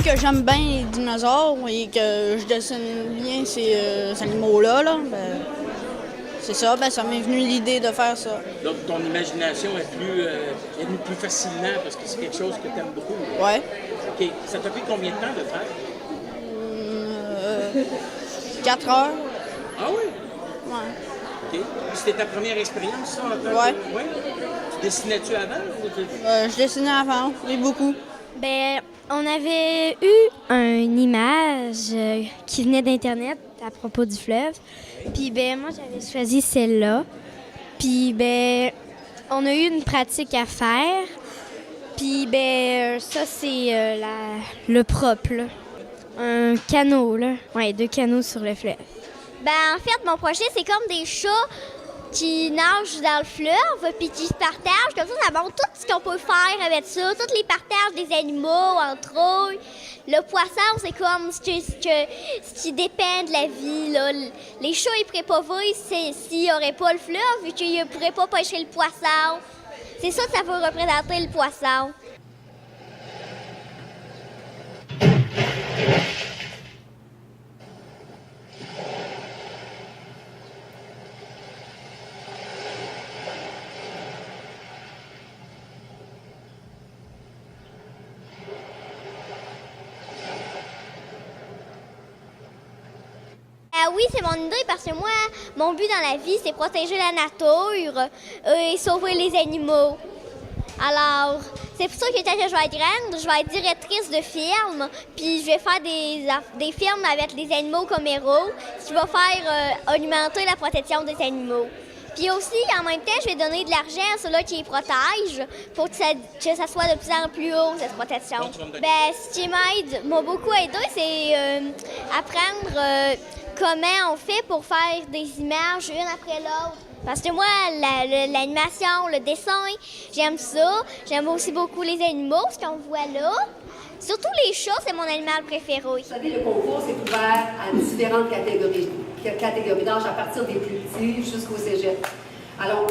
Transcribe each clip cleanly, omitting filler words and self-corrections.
que j'aime bien les dinosaures et que je dessine bien ces animaux-là, ben, c'est ça, ben, ça m'est venu l'idée de faire ça. Donc, ton imagination est venue plus facilement parce que c'est quelque chose que tu aimes beaucoup. Ouais. OK. Ça t'a pris combien de temps de faire? 4 heures. Ah oui? Ouais. OK. C'était ta première expérience, ça? Ouais. Ouais. Tu dessinais-tu avant? Je dessinais avant, oui, beaucoup. Ben, on avait eu une image qui venait d'Internet à propos du fleuve. Puis, ben, moi, j'avais choisi celle-là. Puis, ben, on a eu une pratique à faire. Puis, ben, ça, c'est le propre, là. Un canot, là. Ouais, 2 canots sur le fleuve. Ben, en fait, mon projet, c'est comme des chats qui nagent dans le fleuve puis qui se partagent. Comme ça montre tout ce qu'on peut faire avec ça, tous les partages des animaux entre eux. Le poisson, c'est comme ce qui dépend de la vie. Là. Les chats, ils pourraient pas vivre s'il n'y aurait pas le fleuve, vu qu'ils ne pourraient pas pêcher le poisson. C'est ça que ça veut représenter, le poisson. Oui, c'est mon idée parce que moi, mon but dans la vie, c'est protéger la nature et sauver les animaux. Alors, c'est pour ça que quand je vais être grande, je vais être directrice de film, puis je vais faire des films avec des animaux comme héros, ce qui va faire augmenter la protection des animaux. Puis aussi, en même temps, je vais donner de l'argent à ceux-là qui les protègent pour que ça soit de plus en plus haut, cette protection. Ben, ce qui m'a beaucoup aidé, c'est apprendre comment on fait pour faire des images une après l'autre. Parce que moi, l'animation, le dessin, j'aime ça. J'aime aussi beaucoup les animaux, ce qu'on voit là. Surtout les chats, c'est mon animal préféré. Vous savez, le concours s'est ouvert à différentes catégories d'âge, à partir des plus petits jusqu'au cégep. Alors,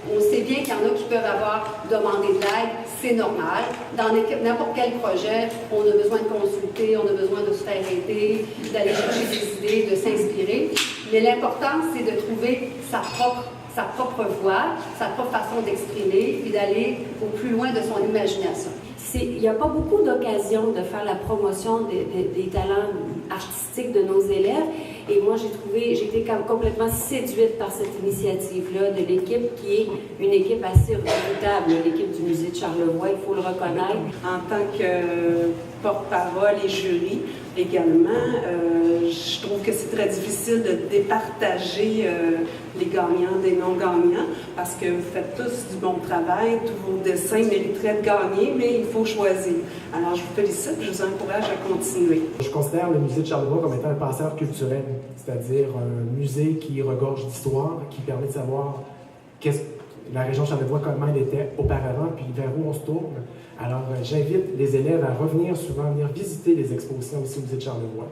on sait bien qu'il y en a qui peuvent avoir demandé de l'aide, c'est normal. Dans n'importe quel projet, on a besoin de consulter, on a besoin de se faire aider, d'aller chercher des idées, de s'inspirer. Mais l'important, c'est de trouver sa propre voix, sa propre façon d'exprimer, puis d'aller au plus loin de son imagination. Il n'y a pas beaucoup d'occasions de faire la promotion des talents artistiques de nos élèves. Et moi, j'ai été complètement séduite par cette initiative-là de l'équipe qui est une équipe assez redoutable, l'équipe du Musée de Charlevoix, il faut le reconnaître. En tant que porte-parole et jury également, je trouve que c'est très difficile de départager les gagnants des non-gagnants parce que vous faites tous du bon travail, tous vos dessins mériteraient de gagner, mais il faut choisir. Alors, je vous félicite, je vous encourage à continuer. Je considère le Musée de Charlevoix comme étant un passeur culturel, c'est-à-dire un musée qui regorge d'histoire, qui permet de savoir la région de Charlevoix, comment elle était auparavant, puis vers où on se tourne. Alors, j'invite les élèves à revenir souvent, venir visiter les expositions aussi au Musée de Charlevoix.